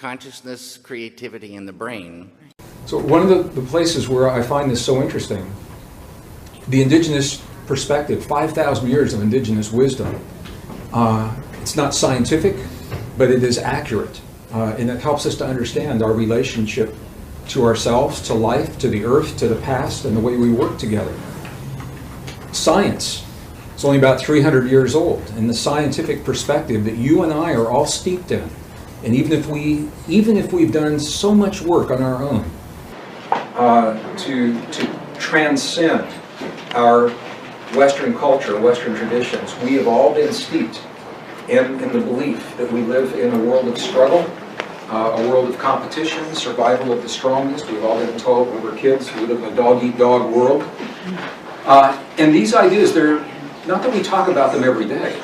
consciousness, creativity in the brain. So one of the places where I find this so interesting, the indigenous perspective, 5,000 years of indigenous wisdom. It's not scientific, but it is accurate. And it helps us to understand our relationship to ourselves, to life, to the earth, to the past, and the way we work together. Science is only about 300 years old, and the scientific perspective that you and I are all steeped in. And even if we've done so much work on our own to transcend our Western culture, Western traditions, we have all been steeped in the belief that we live in a world of struggle, a world of competition, survival of the strongest. We've all been told when we're kids we live in a dog-eat-dog world. And these ideas, they're not that we talk about them every day,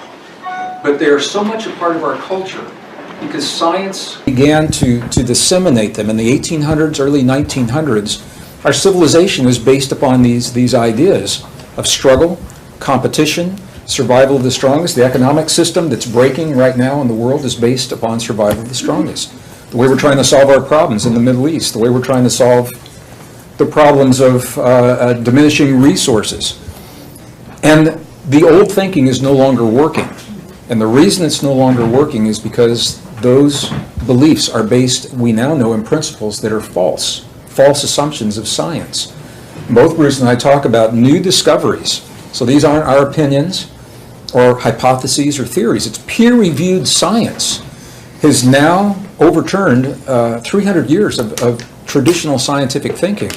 but they're so much a part of our culture because science began to disseminate them in the 1800s, early 1900s. Our civilization is based upon these ideas of struggle, competition, survival of the strongest. The economic system that's breaking right now in the world is based upon survival of the strongest. The way we're trying to solve our problems in the Middle East, the way we're trying to solve the problems of diminishing resources. And the old thinking is no longer working. And the reason it's no longer working is because those beliefs are based, we now know, in principles that are false assumptions of science. Both Bruce and I talk about new discoveries. So these aren't our opinions or hypotheses or theories. It's peer-reviewed science has now overturned 300 years of traditional scientific thinking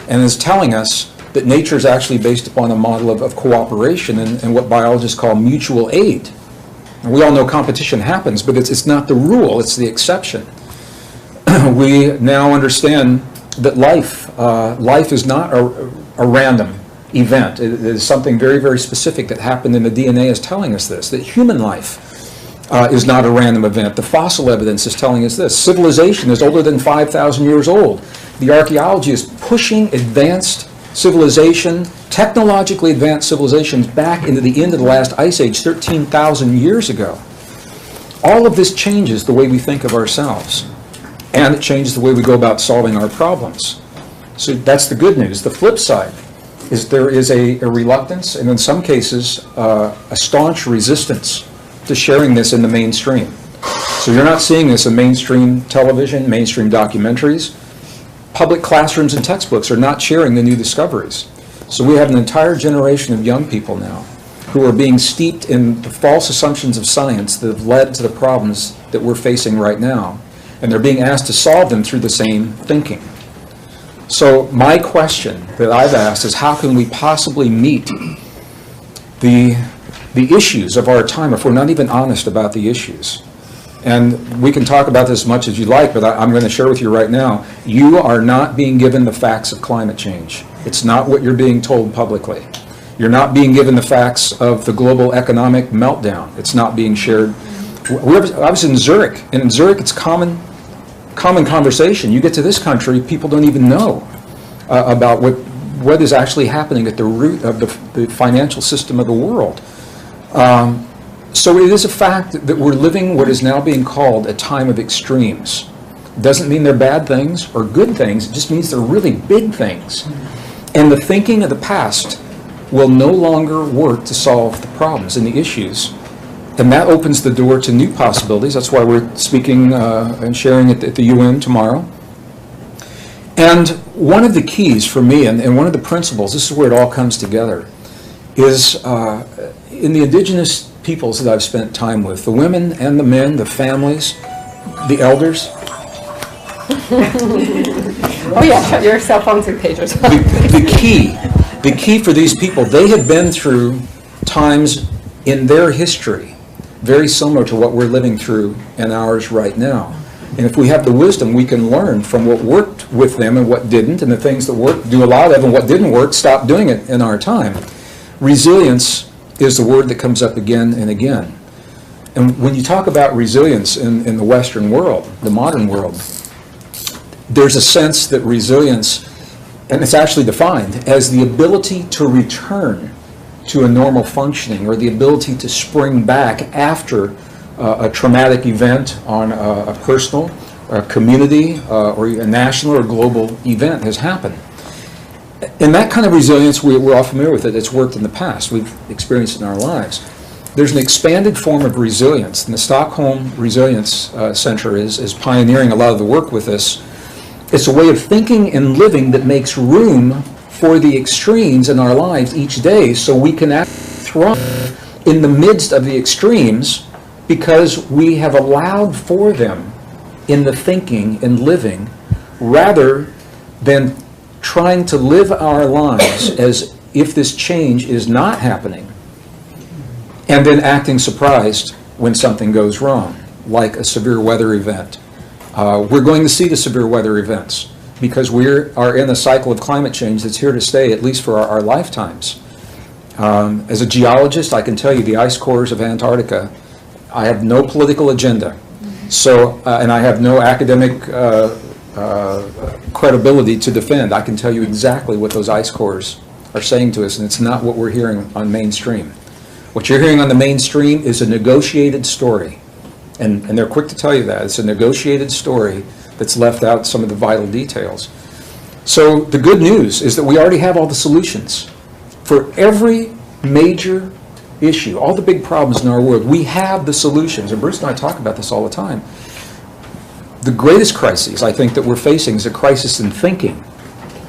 and is telling us that nature is actually based upon a model of cooperation and what biologists call mutual aid. And we all know competition happens, but it's not the rule, it's the exception. We now understand that life is not a random event. It is something very, very specific that happened, and the DNA is telling us this, that human life is not a random event. The fossil evidence is telling us this. Civilization is older than 5,000 years old. The archaeology is pushing advanced civilization, technologically advanced civilizations back into the end of the last ice age 13,000 years ago. All of this changes the way we think of ourselves, and it changes the way we go about solving our problems. So that's the good news. The flip side is there is a reluctance, and in some cases, a staunch resistance to sharing this in the mainstream. So you're not seeing this in mainstream television, mainstream documentaries. Public classrooms and textbooks are not sharing the new discoveries. So we have an entire generation of young people now who are being steeped in the false assumptions of science that have led to the problems that we're facing right now. And they're being asked to solve them through the same thinking. So my question that I've asked is, how can we possibly meet the issues of our time if we're not even honest about the issues? And we can talk about this as much as you like, but I'm going to share with you right now, you are not being given the facts of climate change. It's not what you're being told publicly. You're not being given the facts of the global economic meltdown. It's not being shared. I was in Zurich, and in Zurich it's common conversation. You get to this country, people don't even know about what is actually happening at the root of the financial system of the world. So it is a fact that we're living what is now being called a time of extremes. It doesn't mean they're bad things or good things, it just means they're really big things. And the thinking of the past will no longer work to solve the problems and the issues. And that opens the door to new possibilities. That's why we're speaking and sharing at the UN tomorrow. And one of the keys for me, and one of the principles, this is where it all comes together, is in the indigenous peoples that I've spent time with, the women and the men, the families, the elders. Oh yeah, shut your cell phones and pagers. The key for these people, they had been through times in their history very similar to what we're living through in ours right now. And if we have the wisdom, we can learn from what worked with them and what didn't, and the things that worked, do a lot of, and what didn't work, stop doing it in our time. Resilience is the word that comes up again and again. And when you talk about resilience in the Western world, the modern world, there's a sense that resilience, and it's actually defined as the ability to return to a normal functioning, or the ability to spring back after a traumatic event on a personal a community or a national or global event has happened. And that kind of resilience, we're all familiar with it. It's worked in the past. We've experienced it in our lives. There's an expanded form of resilience, and the Stockholm Resilience Center is pioneering a lot of the work with this. It's a way of thinking and living that makes room for the extremes in our lives each day, so we can actually thrive in the midst of the extremes because we have allowed for them in the thinking and living, rather than trying to live our lives as if this change is not happening and then acting surprised when something goes wrong, like a severe weather event. We're going to see the severe weather events because we are in a cycle of climate change that's here to stay, at least for our lifetimes. As a geologist, I can tell you the ice cores of Antarctica, I have no political agenda. So, and I have no academic credibility to defend. I can tell you exactly what those ice cores are saying to us, and it's not what we're hearing on mainstream. What you're hearing on the mainstream is a negotiated story, and they're quick to tell you that. It's a negotiated story that's left out some of the vital details. So the good news is that we already have all the solutions. For every major issue, all the big problems in our world, we have the solutions, and Bruce and I talk about this all the time. The greatest crisis, I think, that we're facing is a crisis in thinking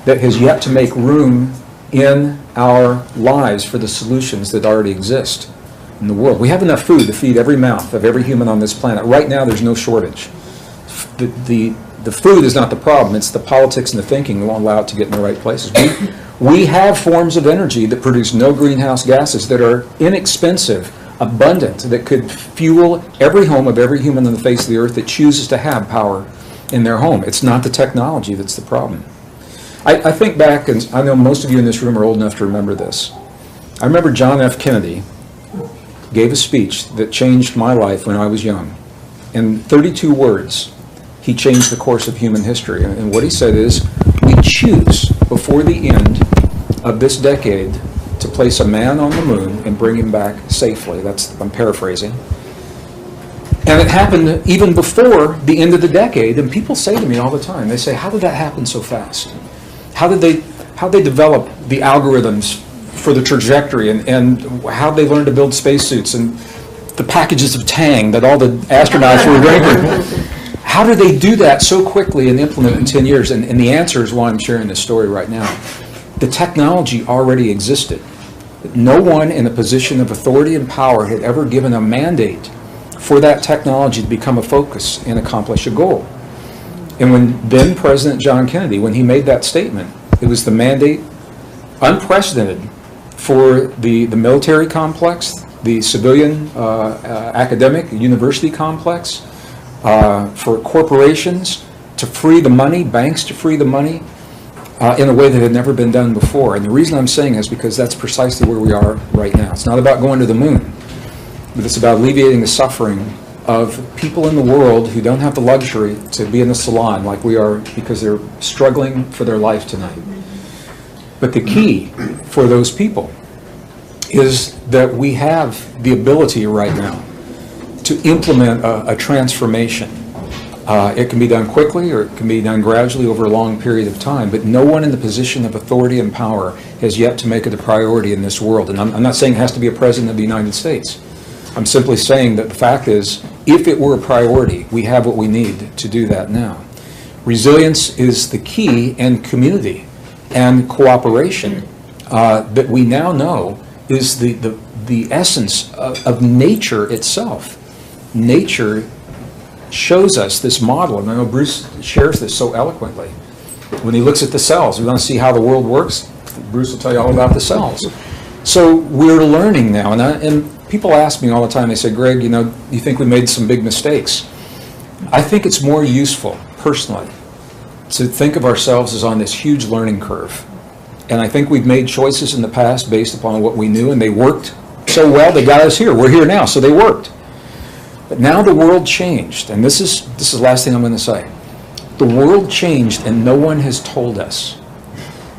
that has yet to make room in our lives for the solutions that already exist in the world. We have enough food to feed every mouth of every human on this planet. Right now, there's no shortage. The food is not the problem. It's the politics and the thinking that won't allow it to get in the right places. We have forms of energy that produce no greenhouse gases, that are inexpensive, abundant, that could fuel every home of every human on the face of the earth that chooses to have power in their home. It's not the technology that's the problem. I think back, and I know most of you in this room are old enough to remember this. I remember John F. Kennedy gave a speech that changed my life when I was young. In 32 words, he changed the course of human history. And what he said is, we choose before the end of this decade to place a man on the moon and bring him back safely. I'm paraphrasing. And it happened even before the end of the decade, and people say to me all the time, they say, how did that happen so fast? How did they develop the algorithms for the trajectory, and how they learned to build spacesuits and the packages of Tang that all the astronauts were drinking? How did they do that so quickly and implement in 10 years? And the answer is why I'm sharing this story right now. The technology already existed. No one in a position of authority and power had ever given a mandate for that technology to become a focus and accomplish a goal. And when then President John Kennedy, when he made that statement, it was the mandate, unprecedented, for the military complex, the civilian academic university complex, for corporations to free the money, banks to free the money, in a way that had never been done before. And the reason I'm saying is because that's precisely where we are right now. It's not about going to the moon, but it's about alleviating the suffering of people in the world who don't have the luxury to be in the salon like we are because they're struggling for their life tonight. But the key for those people is that we have the ability right now to implement a transformation. It can be done quickly or it can be done gradually over a long period of time, but no one in the position of authority and power has yet to make it a priority in this world. And I'm not saying it has to be a president of the United States. I'm simply saying that the fact is, if it were a priority, we have what we need to do that now. Resilience is the key, and community and cooperation that we now know is the essence of nature itself. Nature shows us this model, and I know Bruce shares this so eloquently. When he looks at the cells, we want to see how the world works, Bruce will tell you all about the cells. So we're learning now, and people ask me all the time, they say, Greg, you know, you think we made some big mistakes? I think it's more useful, personally, to think of ourselves as on this huge learning curve. And I think we've made choices in the past based upon what we knew, and they worked so well, they got us here. We're here now, so they worked. But now the world changed, and this is the last thing I'm going to say. The world changed, and no one has told us.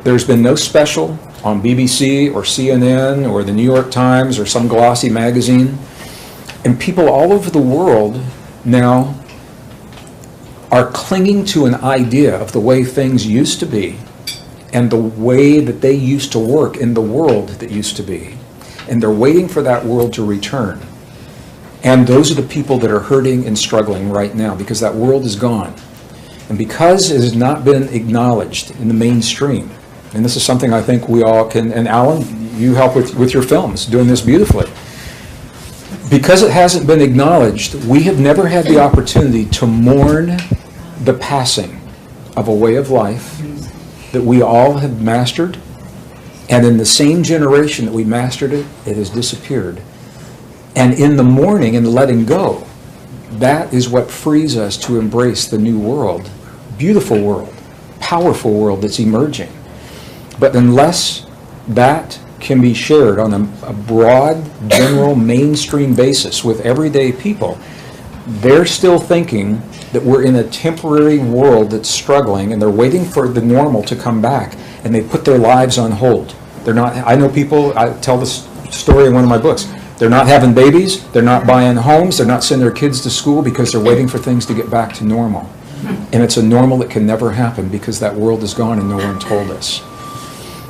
There's been no special on BBC or CNN or the New York Times or some glossy magazine. And people all over the world now are clinging to an idea of the way things used to be and the way that they used to work in the world that used to be. And they're waiting for that world to return. And those are the people that are hurting and struggling right now because that world is gone. And because it has not been acknowledged in the mainstream, and this is something I think we all can, and Alan, you help with your films, doing this beautifully. Because it hasn't been acknowledged, we have never had the opportunity to mourn the passing of a way of life that we all have mastered, and in the same generation that we mastered it, it has disappeared. And in the mourning and letting go, that is what frees us to embrace the new world, beautiful world, powerful world that's emerging. But unless that can be shared on a broad, general, mainstream basis with everyday people, they're still thinking that we're in a temporary world that's struggling, and they're waiting for the normal to come back, and they put their lives on hold. They're not, I know people, I tell this story in one of my books, they're not having babies, they're not buying homes, they're not sending their kids to school because they're waiting for things to get back to normal. And it's a normal that can never happen because that world is gone and no one told us.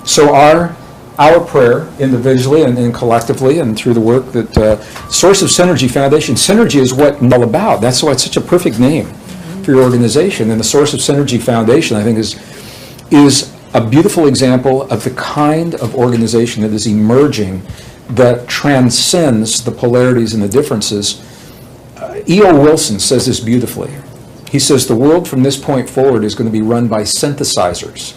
So our prayer, individually and collectively and through the work that Source of Synergy Foundation, Synergy is what it's all about. That's why it's such a perfect name for your organization. And the Source of Synergy Foundation, I think, is a beautiful example of the kind of organization that is emerging that transcends the polarities and the differences. E.O. Wilson says this beautifully. He says the world from this point forward is going to be run by synthesizers.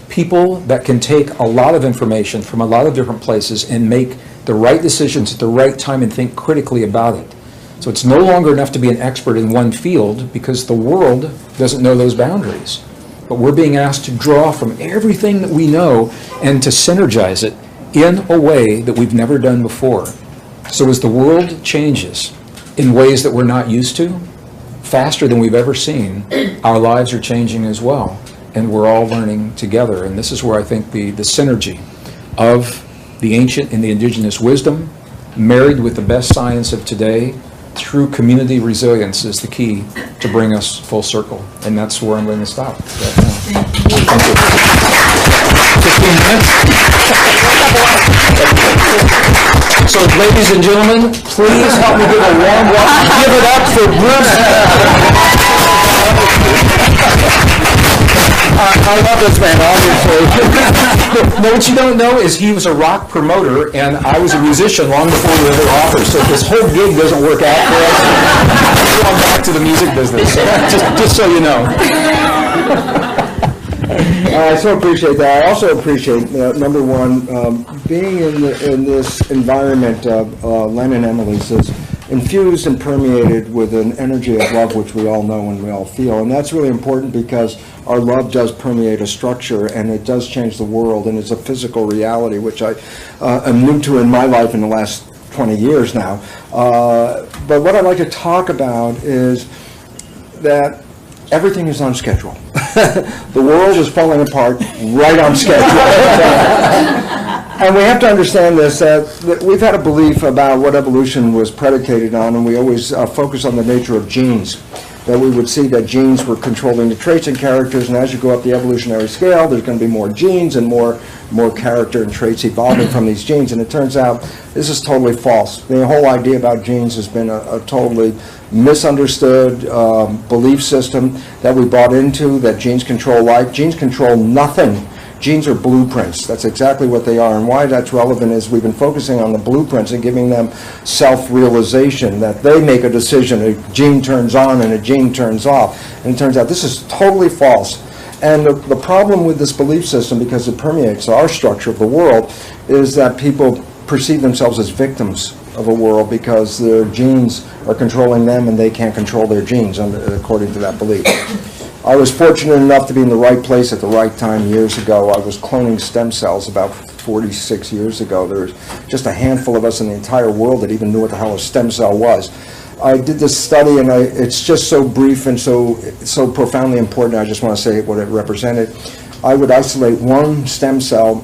People that can take a lot of information from a lot of different places and make the right decisions at the right time and think critically about it. So it's no longer enough to be an expert in one field because the world doesn't know those boundaries. But we're being asked to draw from everything that we know and to synergize it in a way that we've never done before. So as the world changes in ways that we're not used to, faster than we've ever seen, our lives are changing as well. And we're all learning together. And this is where I think the synergy of the ancient and the indigenous wisdom, married with the best science of today, through community resilience is the key to bring us full circle. And that's where I'm going to stop right now. Thank you. 15 minutes. So ladies and gentlemen, please help me give a warm welcome. Give it up for Bruce. I love this man, obviously. No, what you don't know is he was a rock promoter, and I was a musician long before we were authors. So if this whole gig doesn't work out for us, we're going back to the music business. Just so you know. I so appreciate that. I also appreciate, number one, being in this environment of Len and Emily says, infused and permeated with an energy of love, which we all know and we all feel. And that's really important because our love does permeate a structure and it does change the world, and it's a physical reality, which I am new to in my life in the last 20 years now. But what I'd like to talk about is that everything is on schedule. The world is falling apart right on schedule. And we have to understand this, that we've had a belief about what evolution was predicated on, and we always focus on the nature of genes. That we would see that genes were controlling the traits and characters, and as you go up the evolutionary scale, there's going to be more genes and more character and traits evolving from these genes. And it turns out this is totally false. The whole idea about genes has been a totally misunderstood belief system that we bought into, that genes control life. Genes control nothing. Genes are blueprints. That's exactly what they are. And why that's relevant is we've been focusing on the blueprints and giving them self-realization, that they make a decision, a gene turns on and a gene turns off. And it turns out this is totally false. And the problem with this belief system, because it permeates our structure of the world, is that people perceive themselves as victims of a world because their genes are controlling them and they can't control their genes, according to that belief. I was fortunate enough to be in the right place at the right time years ago. I was cloning stem cells about 46 years ago. There was just a handful of us in the entire world that even knew what the hell a stem cell was. I did this study, and it's just so brief and so profoundly important. I just want to say what it represented. I would isolate one stem cell,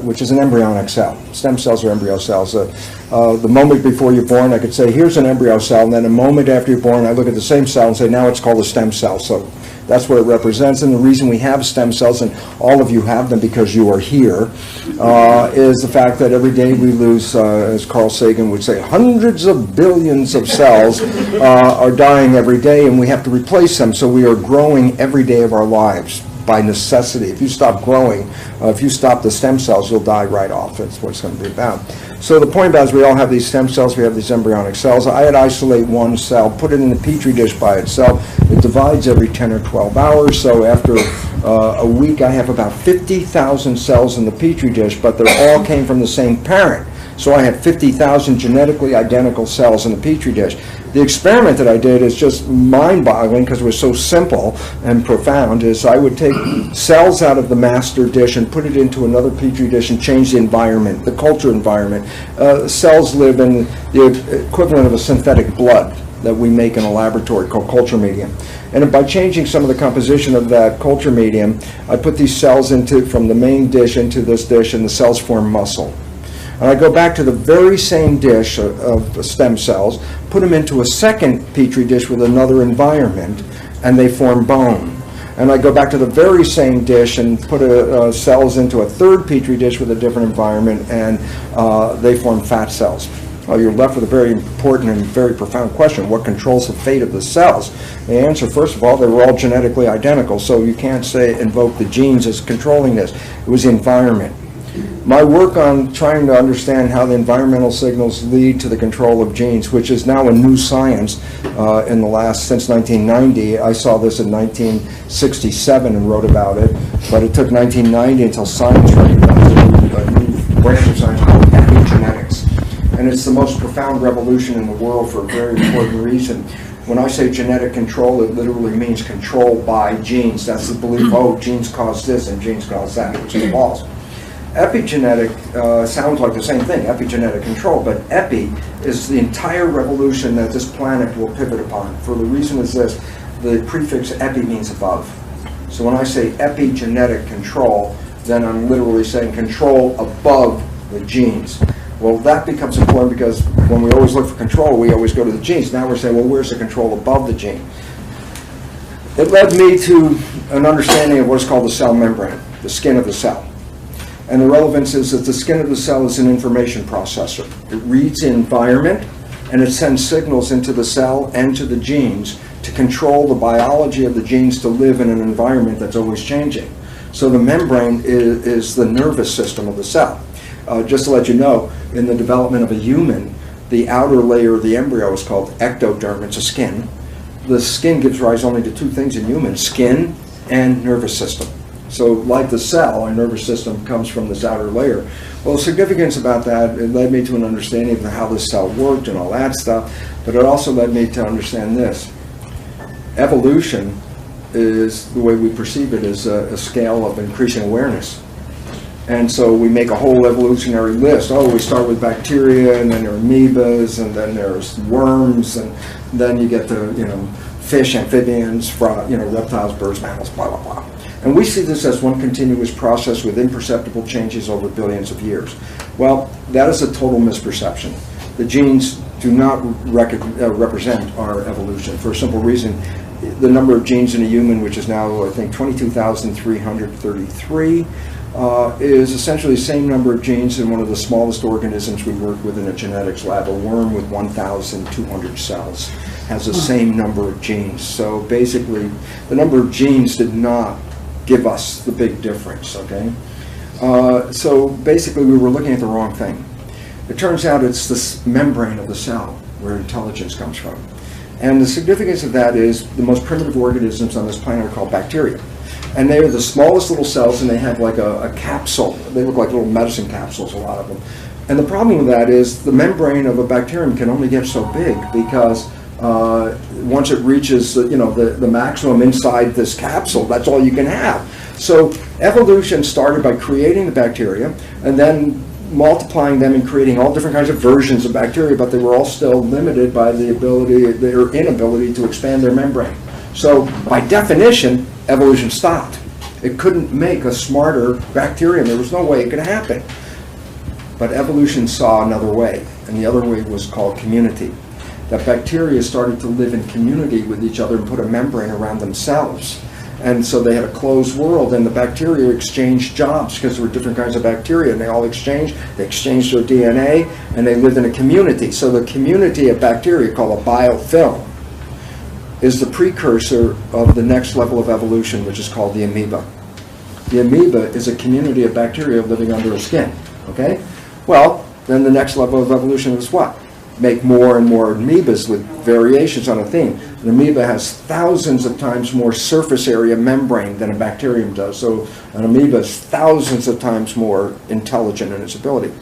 which is an embryonic cell. Stem cells are embryo cells. The moment before you're born, I could say, here's an embryo cell, and then a moment after you're born, I look at the same cell and say, now it's called a stem cell. So that's what it represents, and the reason we have stem cells, and all of you have them because you are here, is the fact that every day we lose, as Carl Sagan would say, hundreds of billions of cells are dying every day, and we have to replace them, so we are growing every day of our lives by necessity. If you stop growing, if you stop the stem cells, you'll die right off. That's what it's going to be about. So the point about it is we all have these stem cells, we have these embryonic cells. I'd isolate one cell, put it in a petri dish by itself. It divides every 10 or 12 hours, so after a week I have about 50,000 cells in the petri dish, but they all came from the same parent. So I have 50,000 genetically identical cells in the petri dish. The experiment that I did is just mind-boggling because it was so simple and profound, is I would take cells out of the master dish and put it into another petri dish and change the environment, the culture environment. Cells live in the equivalent of a synthetic blood that we make in a laboratory called culture medium. And by changing some of the composition of that culture medium, I put these cells from the main dish into this dish, and the cells form muscle. And I go back to the very same dish of stem cells, put them into a second petri dish with another environment, and they form bone. And I go back to the very same dish and put cells into a third petri dish with a different environment, and they form fat cells. Well, you're left with a very important and very profound question. What controls the fate of the cells? The answer, first of all, they were all genetically identical, so you can't invoke the genes as controlling this. It was the environment. My work on trying to understand how the environmental signals lead to the control of genes, which is now a new science since 1990. I saw this in 1967 and wrote about it, but it took 1990 until science recognized a new branch of science called epigenetics. And it's the most profound revolution in the world for a very important reason. When I say genetic control, it literally means control by genes. That's the belief, oh, genes cause this and genes cause that, which is false. Epigenetic sounds like the same thing, epigenetic control, but epi is the entire revolution that this planet will pivot upon. For the reason is this, the prefix epi means above. So when I say epigenetic control, then I'm literally saying control above the genes. Well, that becomes important because when we always look for control, we always go to the genes. Now we're saying, well, where's the control above the gene? It led me to an understanding of what's called the cell membrane, the skin of the cell. And the relevance is that the skin of the cell is an information processor. It reads the environment and it sends signals into the cell and to the genes to control the biology of the genes to live in an environment that's always changing. So the membrane is the nervous system of the cell. Just to let you know, in the development of a human, the outer layer of the embryo is called ectoderm, it's a skin. The skin gives rise only to two things in humans, skin and nervous system. So like the cell, our nervous system comes from this outer layer. Well, the significance about that, it led me to an understanding of how the cell worked and all that stuff, but it also led me to understand this. Evolution is, the way we perceive it, is a scale of increasing awareness. And so we make a whole evolutionary list. Oh, we start with bacteria, and then there are amoebas, and then there's worms, and then you get to, fish, amphibians, reptiles, birds, mammals, blah, blah, blah. And we see this as one continuous process with imperceptible changes over billions of years. Well, that is a total misperception. The genes do not represent our evolution for a simple reason. The number of genes in a human, which is now, I think, 22,333, is essentially the same number of genes in one of the smallest organisms we work with in a genetics lab. A worm with 1,200 cells has the same number of genes. So basically, the number of genes did not give us the big difference, okay? So basically, we were looking at the wrong thing. It turns out it's this membrane of the cell where intelligence comes from. And the significance of that is the most primitive organisms on this planet are called bacteria. And they are the smallest little cells, and they have like a capsule. They look like little medicine capsules, a lot of them. And the problem with that is the membrane of a bacterium can only get so big because once it reaches the maximum inside this capsule, that's all you can have. So evolution started by creating the bacteria and then multiplying them and creating all different kinds of versions of bacteria, but they were all still limited by their inability to expand their membrane. So by definition, evolution stopped. It couldn't make a smarter bacterium. There was no way it could happen. But evolution saw another way, and the other way was called community. That bacteria started to live in community with each other and put a membrane around themselves. And so they had a closed world, and the bacteria exchanged jobs because there were different kinds of bacteria, and they all exchanged. They exchanged their DNA, and they lived in a community. So the community of bacteria, called a biofilm, is the precursor of the next level of evolution, which is called the amoeba. The amoeba is a community of bacteria living under a skin, okay? Well, then the next level of evolution is what? Make more and more amoebas with variations on a theme. An amoeba has thousands of times more surface area membrane than a bacterium does. So an amoeba is thousands of times more intelligent in its ability.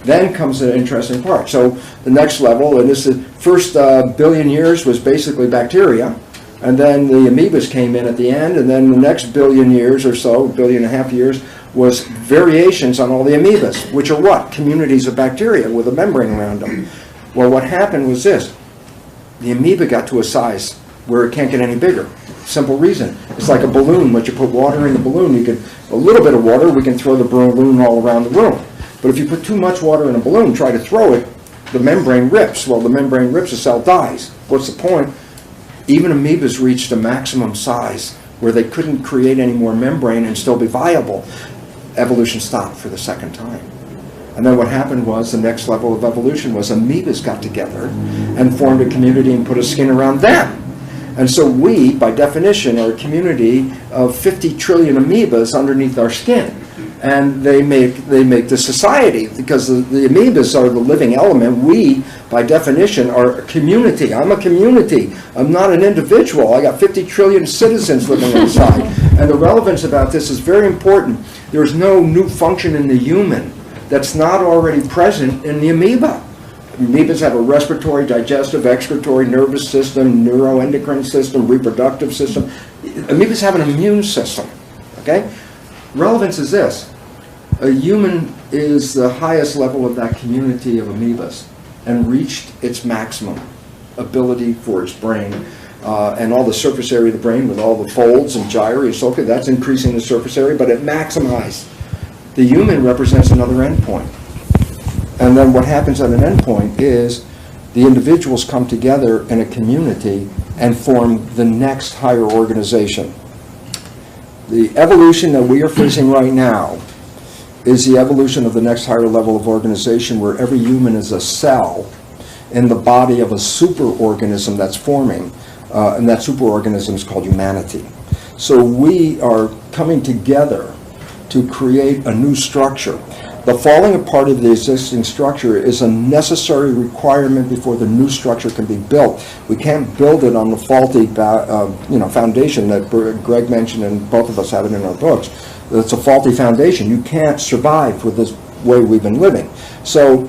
Then comes the interesting part. So the next level, and this is first billion years was basically bacteria, and then the amoebas came in at the end, and then the next billion years or so, billion and a half years, was variations on all the amoebas, which are what? Communities of bacteria with a membrane around them. Well, what happened was this. The amoeba got to a size where it can't get any bigger. Simple reason. It's like a balloon. Once you put water in the balloon, a little bit of water, we can throw the balloon all around the room. But if you put too much water in a balloon, try to throw it, the membrane rips. Well, the membrane rips, the cell dies. What's the point? Even amoebas reached a maximum size where they couldn't create any more membrane and still be viable. Evolution stopped for the second time. And then what happened was the next level of evolution was amoebas got together and formed a community and put a skin around them. And so we, by definition, are a community of 50 trillion amoebas underneath our skin. And they make the society, because the amoebas are the living element. We, by definition, are a community. I'm a community. I'm not an individual. I got 50 trillion citizens living inside. And the relevance about this is very important. There's no new function in the human that's not already present in the amoeba. Amoebas have a respiratory, digestive, excretory, nervous system, neuroendocrine system, reproductive system. Amoebas have an immune system, okay? Relevance is this. A human is the highest level of that community of amoebas and reached its maximum ability for its brain. And all the surface area of the brain with all the folds and gyri, so okay, that's increasing the surface area, but it maximized. The human represents another endpoint. And then what happens at an endpoint is the individuals come together in a community and form the next higher organization. The evolution that we are facing right now is the evolution of the next higher level of organization, where every human is a cell in the body of a superorganism that's forming, and that superorganism is called humanity. So we are coming together to create a new structure. The falling apart of the existing structure is a necessary requirement before the new structure can be built. We can't build it on the faulty foundation that Greg mentioned, and both of us have it in our books. It's a faulty foundation. You can't survive with this way we've been living. So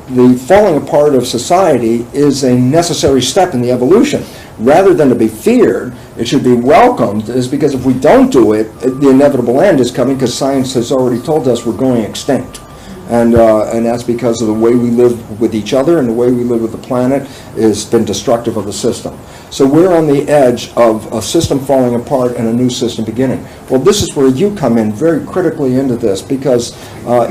the falling apart of society is a necessary step in the evolution. Rather than to be feared, it should be welcomed, is because if we don't do it, the inevitable end is coming, because science has already told us we're going extinct. And that's because of the way we live with each other and the way we live with the planet has been destructive of the system. So we're on the edge of a system falling apart and a new system beginning. Well, this is where you come in very critically into this, because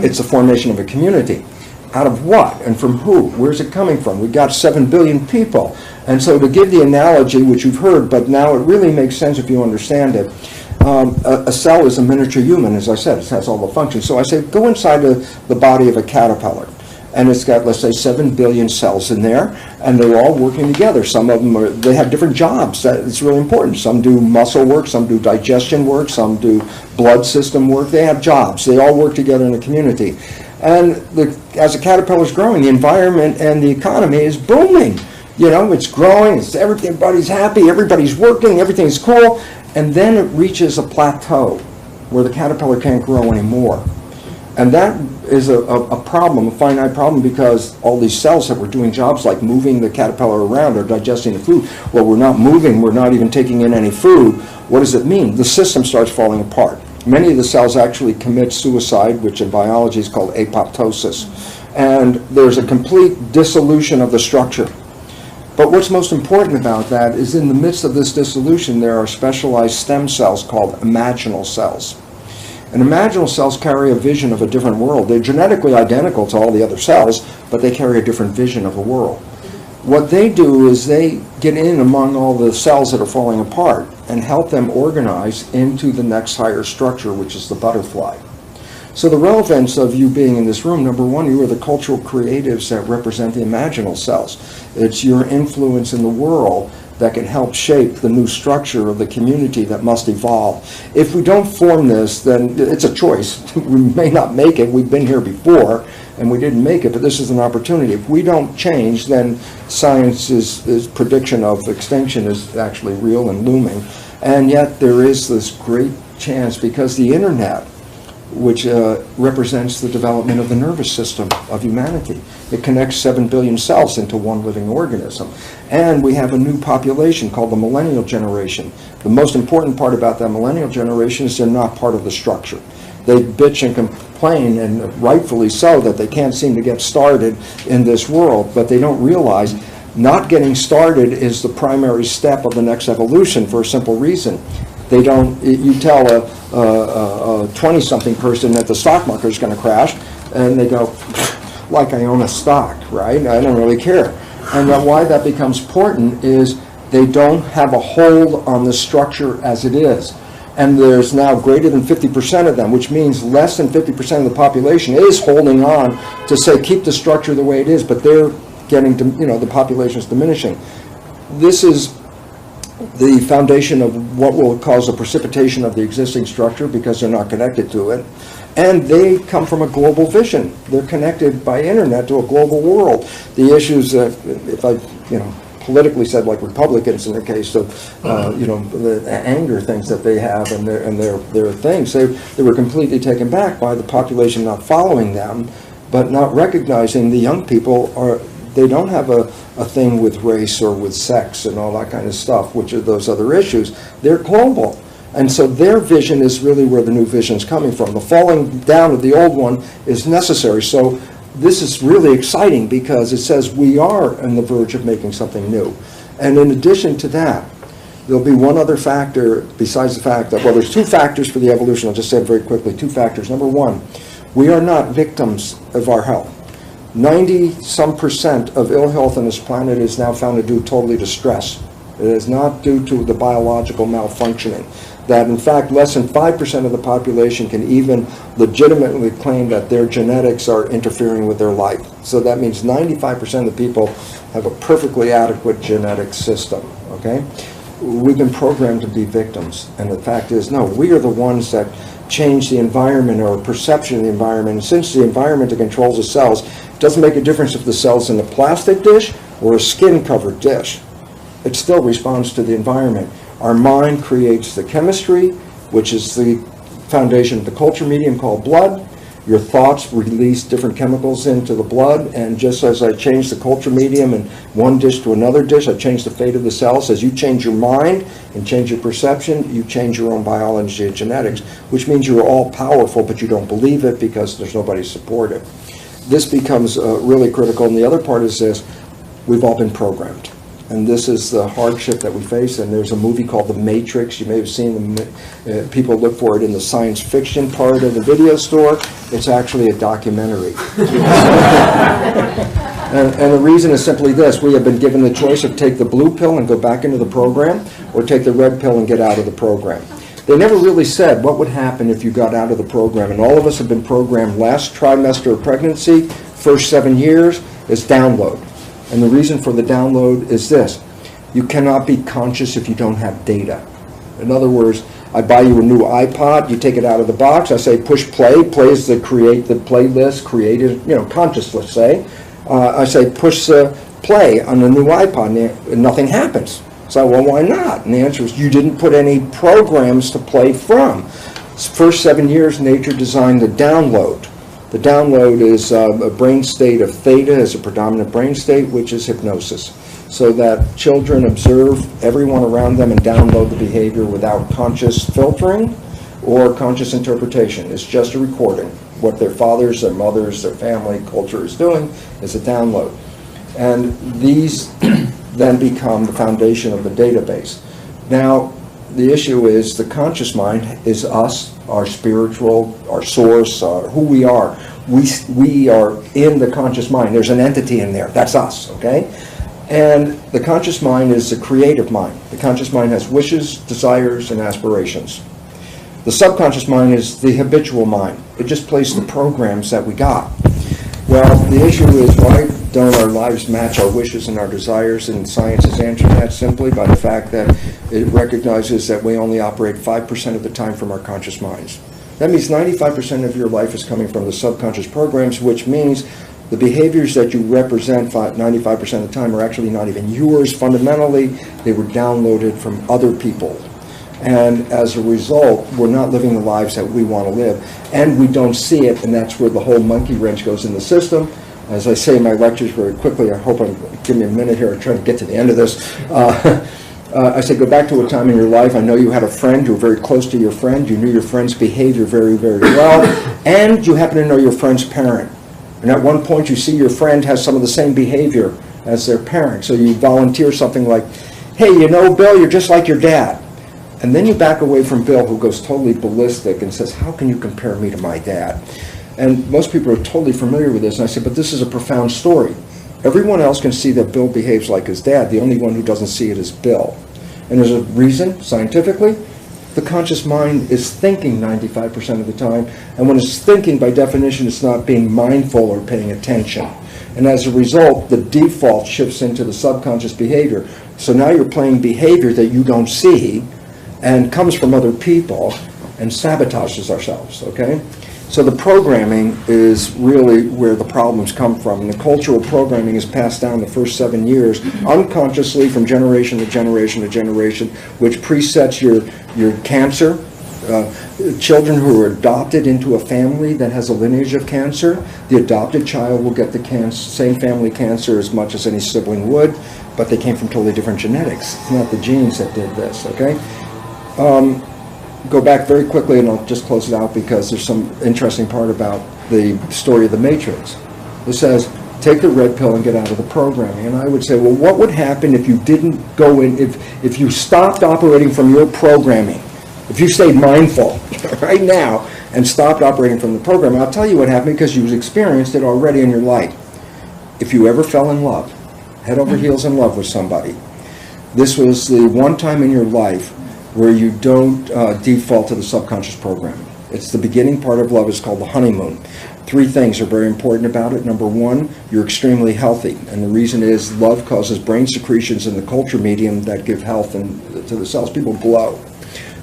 it's the formation of a community. Out of what and from who? Where's it coming from? We've got 7 billion people. And so to give the analogy, which you've heard, but now it really makes sense if you understand it, a cell is a miniature human, as I said. It has all the functions. So I say, go inside the body of a caterpillar. And it's got, let's say, 7 billion cells in there, and they're all working together. Some of them they have different jobs. It's really important. Some do muscle work, some do digestion work, some do blood system work. They have jobs. They all work together in a community. And as the caterpillar is growing, the environment and the economy is booming. You know, it's growing, everybody's happy, everybody's working, everything's cool. And then it reaches a plateau where the caterpillar can't grow anymore. And that is a problem, a finite problem, because all these cells that were doing jobs like moving the caterpillar around or digesting the food, well, we're not moving, we're not even taking in any food. What does it mean? The system starts falling apart. Many of the cells actually commit suicide, which in biology is called apoptosis. And there's a complete dissolution of the structure. But what's most important about that is in the midst of this dissolution, there are specialized stem cells called imaginal cells. And imaginal cells carry a vision of a different world. They're genetically identical to all the other cells, but they carry a different vision of a world. What they do is they get in among all the cells that are falling apart and help them organize into the next higher structure, which is the butterfly. So the relevance of you being in this room, number one, you are the cultural creatives that represent the imaginal cells. It's your influence in the world that can help shape the new structure of the community that must evolve. If we don't form this, then it's a choice. We may not make it. We've been here before, and we didn't make it, but this is an opportunity. If we don't change, then science's prediction of extinction is actually real and looming. And yet there is this great chance, because the internet, which represents the development of the nervous system of humanity. It connects 7 billion cells into one living organism. And we have a new population called the millennial generation. The most important part about that millennial generation is they're not part of the structure. They bitch and complain, and rightfully so, that they can't seem to get started in this world, but they don't realize not getting started is the primary step of the next evolution, for a simple reason. They don't, you tell a 20-something person that the stock market is going to crash, and they go, like I own a stock, right? I don't really care. And why that becomes important is they don't have a hold on the structure as it is. And there's now greater than 50% of them, which means less than 50% of the population is holding on to say, keep the structure the way it is, but they're getting, the population is diminishing. This is the foundation of what will cause a precipitation of the existing structure, because they're not connected to it. And they come from a global vision. They're connected by internet to a global world. The issues that, if I, politically said, like Republicans in the case of, the anger things that they have and their things, they were completely taken back by the population not following them, but not recognizing the young people they don't have a thing with race or with sex and all that kind of stuff, which are those other issues. They're global. And so their vision is really where the new vision is coming from. The falling down of the old one is necessary. So this is really exciting, because it says we are on the verge of making something new. And in addition to that, there'll be one other factor besides the fact that, well, there's two factors for the evolution. I'll just say it very quickly. Two factors. Number one, we are not victims of our health. 90-some% of ill health on this planet is now found to due totally to stress. It is not due to the biological malfunctioning. That, in fact, less than 5% of the population can even legitimately claim that their genetics are interfering with their life. So that means 95% of the people have a perfectly adequate genetic system, okay? We've been programmed to be victims, and the fact is, no, we are the ones that change the environment or perception of the environment. And since the environment that controls the cells, it doesn't make a difference if the cell's in a plastic dish or a skin-covered dish. It still responds to the environment. Our mind creates the chemistry, which is the foundation of the culture medium called blood. Your thoughts release different chemicals into the blood, and just as I change the culture medium in one dish to another dish, I change the fate of the cells. As you change your mind and change your perception, you change your own biology and genetics, which means you're all powerful, but you don't believe it because there's nobody supportive. This becomes really critical, and the other part is this: we've all been programmed. And this is the hardship that we face. And there's a movie called The Matrix. You may have seen people look for it in the science fiction part of the video store. It's actually a documentary. and the reason is simply this: we have been given the choice of take the blue pill and go back into the program, or take the red pill and get out of the program. They never really said what would happen if you got out of the program. And all of us have been programmed last trimester of pregnancy, first 7 years, is download. And the reason for the download is this: you cannot be conscious if you don't have data. In other words, I buy you a new iPod, you take it out of the box, I say push play, play is the create the playlist, created, conscious, let's say. I say push the play on the new iPod, and nothing happens. So, well, why not? And the answer is you didn't put any programs to play from. First 7 years, nature designed the download. The download is a brain state of theta as a predominant brain state, which is hypnosis. So that children observe everyone around them and download the behavior without conscious filtering or conscious interpretation. It's just a recording. What their fathers, their mothers, their family, culture is doing is a download. And these then become the foundation of the database. Now, the issue is the conscious mind is us, our spiritual, our source, who we are. We are in the conscious mind. There's an entity in there. That's us, okay? And the conscious mind is the creative mind. The conscious mind has wishes, desires, and aspirations. The subconscious mind is the habitual mind. It just plays the programs that we got. Well, the issue is, why don't our lives match our wishes and our desires? And science is answering that simply by the fact that it recognizes that we only operate 5% of the time from our conscious minds. That means 95% of your life is coming from the subconscious programs, which means the behaviors that you represent 95% of the time are actually not even yours. Fundamentally, they were downloaded from other people. And as a result, we're not living the lives that we want to live. And we don't see it, and that's where the whole monkey wrench goes in the system. As I say in my lectures very quickly, I hope I'm, give me a minute here, I'm trying to get to the end of this. I say, go back to a time in your life. I know you had a friend, you were very close to your friend, you knew your friend's behavior very, very well, and you happen to know your friend's parent. And at one point you see your friend has some of the same behavior as their parent. So you volunteer something like, hey, you know, Bill, you're just like your dad. And then you back away from Bill, who goes totally ballistic and says, how can you compare me to my dad? And most people are totally familiar with this. And I say, but this is a profound story. Everyone else can see that Bill behaves like his dad. The only one who doesn't see it is Bill. And there's a reason, scientifically. The conscious mind is thinking 95% of the time. And when it's thinking, by definition, it's not being mindful or paying attention. And as a result, the default shifts into the subconscious behavior. So now you're playing behavior that you don't see and comes from other people and sabotages ourselves, okay? So the programming is really where the problems come from. And the cultural programming is passed down the first 7 years unconsciously from generation to generation to generation, which presets your cancer. Children who are adopted into a family that has a lineage of cancer, the adopted child will get the same family cancer as much as any sibling would, but they came from totally different genetics. It's not the genes that did this, okay? Go back very quickly, and I'll just close it out because there's some interesting part about the story of the Matrix. It says, take the red pill and get out of the programming. And I would say, well, what would happen if you didn't go in, if you stopped operating from your programming? If you stayed mindful right now and stopped operating from the program, I'll tell you what happened because you've experienced it already in your life. If you ever fell in love, head over heels in love with somebody, this was the one time in your life where you don't default to the subconscious program. It's the beginning part of love. It's called the honeymoon. 3 things are very important about it. Number 1, you're extremely healthy. And the reason is love causes brain secretions in the culture medium that give health to the cells. People glow.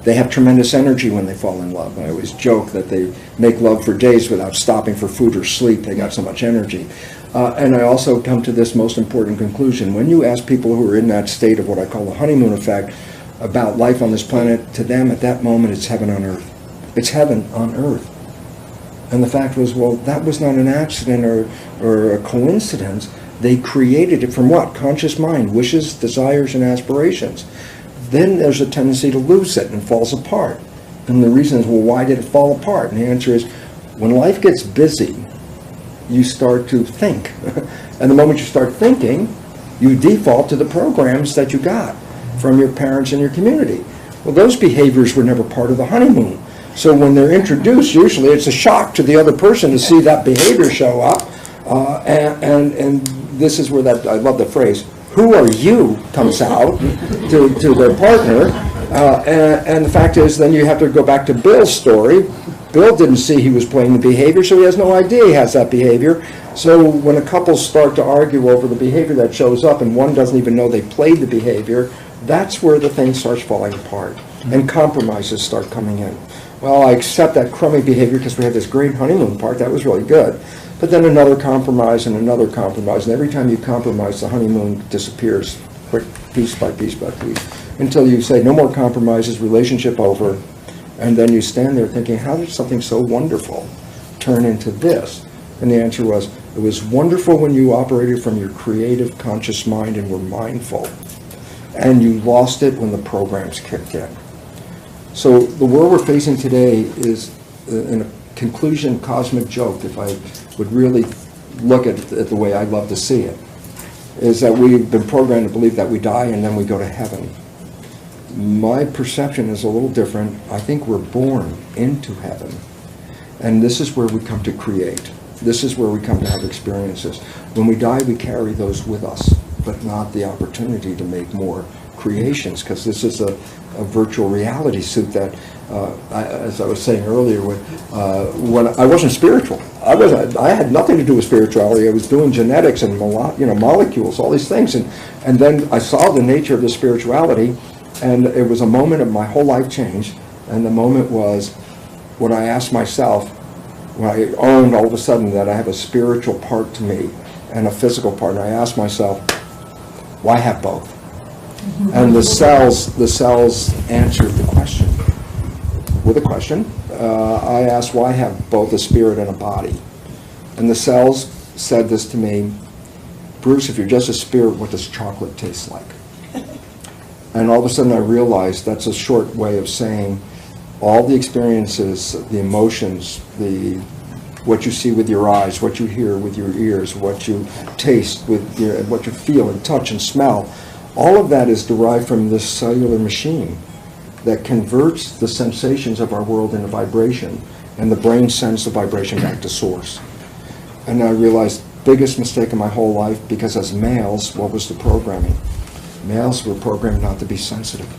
They have tremendous energy when they fall in love. I always joke that they make love for days without stopping for food or sleep. They got so much energy. And I also come to this most important conclusion. When you ask people who are in that state of what I call the honeymoon effect about life on this planet, to them at that moment it's heaven on earth. It's heaven on earth. And the fact was, well, that was not an accident or a coincidence. They created it from what? Conscious mind, wishes, desires, and aspirations. Then there's a tendency to lose it and falls apart. And the reason is, well, why did it fall apart? And the answer is, when life gets busy, you start to think. And the moment you start thinking, you default to the programs that you got from your parents and your community. Well, those behaviors were never part of the honeymoon. So when they're introduced, usually it's a shock to the other person to see that behavior show up. And this is where that, I love the phrase, who are you, comes out to their partner. And the fact is, then you have to go back to Bill's story. Bill didn't see he was playing the behavior, so he has no idea he has that behavior. So when a couple start to argue over the behavior that shows up and one doesn't even know they played the behavior, that's where the thing starts falling apart and compromises start coming in. Well, I accept that crummy behavior because we had this great honeymoon part. That was really good. But then another compromise and another compromise. And every time you compromise, the honeymoon disappears quick, piece by piece by piece, until you say, no more compromises, relationship over. And then you stand there thinking, how did something so wonderful turn into this? And the answer was, it was wonderful when you operated from your creative, conscious mind and were mindful. And you lost it when the programs kicked in. So the world we're facing today is, in a conclusion, cosmic joke, if I would really look at it the way I love to see it, is that we've been programmed to believe that we die and then we go to heaven. My perception is a little different. I think we're born into heaven. And this is where we come to create. This is where we come to have experiences. When we die, we carry those with us, but not the opportunity to make more creations, because this is a virtual reality suit that, as I was saying earlier, when I wasn't spiritual, I had nothing to do with spirituality. I was doing genetics and molecules, all these things, and then I saw the nature of the spirituality, and it was a moment of my whole life changed. And the moment was when I asked myself, when I owned all of a sudden that I have a spiritual part to me and a physical part, and I asked myself, why have both? And the cells answered the question. With a question, I asked, why have both a spirit and a body? And the cells said this to me, Bruce, if you're just a spirit, what does chocolate taste like? And all of a sudden I realized that's a short way of saying all the experiences, the emotions, what you see with your eyes, what you hear with your ears, what you taste with your, what you feel and touch and smell, all of that is derived from this cellular machine that converts the sensations of our world into vibration, and the brain sends the vibration back to source. And I realized, biggest mistake in my whole life, because as males, what was the programming? Males were programmed not to be sensitive.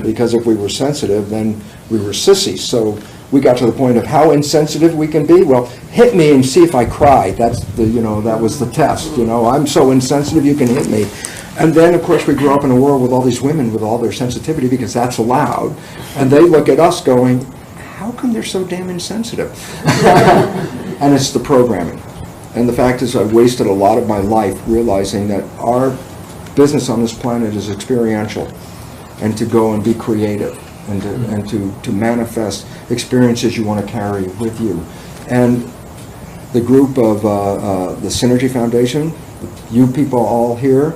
Because if we were sensitive, then we were sissies. So we got to the point of how insensitive we can be. Well, hit me and see if I cry. That's the, that was the test. I'm so insensitive, you can hit me. And then, of course, we grew up in a world with all these women with all their sensitivity, because that's allowed. And they look at us going, how come they're so damn insensitive? And it's the programming. And the fact is, I wasted a lot of my life realizing that our business on this planet is experiential, and to go and be creative, and to manifest experiences you want to carry with you. And the group of the Synergy Foundation, you people all here,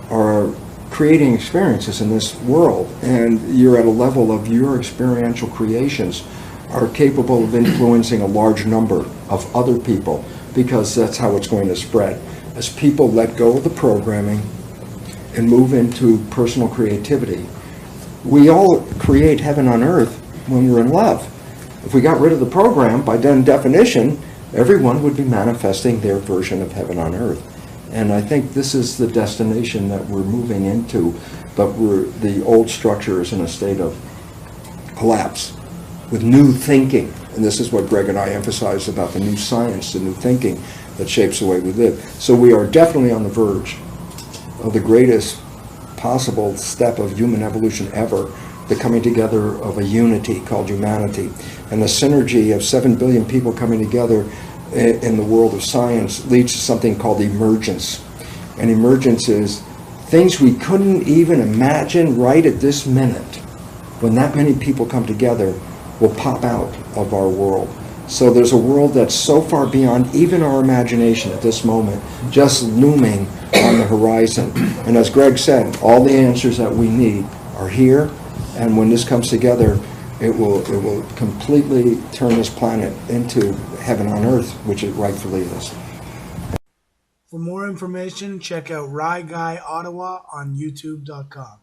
are creating experiences in this world, and you're at a level of your experiential creations are capable of influencing a large number of other people, because that's how it's going to spread. As people let go of the programming and move into personal creativity, we all create heaven on earth when we're in love. If we got rid of the program, by then definition, everyone would be manifesting their version of heaven on earth. And I think this is the destination that we're moving into, but the old structure is in a state of collapse with new thinking. And this is what Greg and I emphasize about the new science, the new thinking that shapes the way we live. So we are definitely on the verge of the greatest possible step of human evolution ever, the coming together of a unity called humanity. And the synergy of 7 billion people coming together in the world of science leads to something called emergence. And emergence is things we couldn't even imagine right at this minute. When that many people come together, will pop out of our world. So there's a world that's so far beyond even our imagination at this moment, just looming on the horizon. And as Greg said, all the answers that we need are here, and when this comes together, it will completely turn this planet into heaven on earth, which it rightfully is. For more information, check out Rye Guy Ottawa on YouTube.com.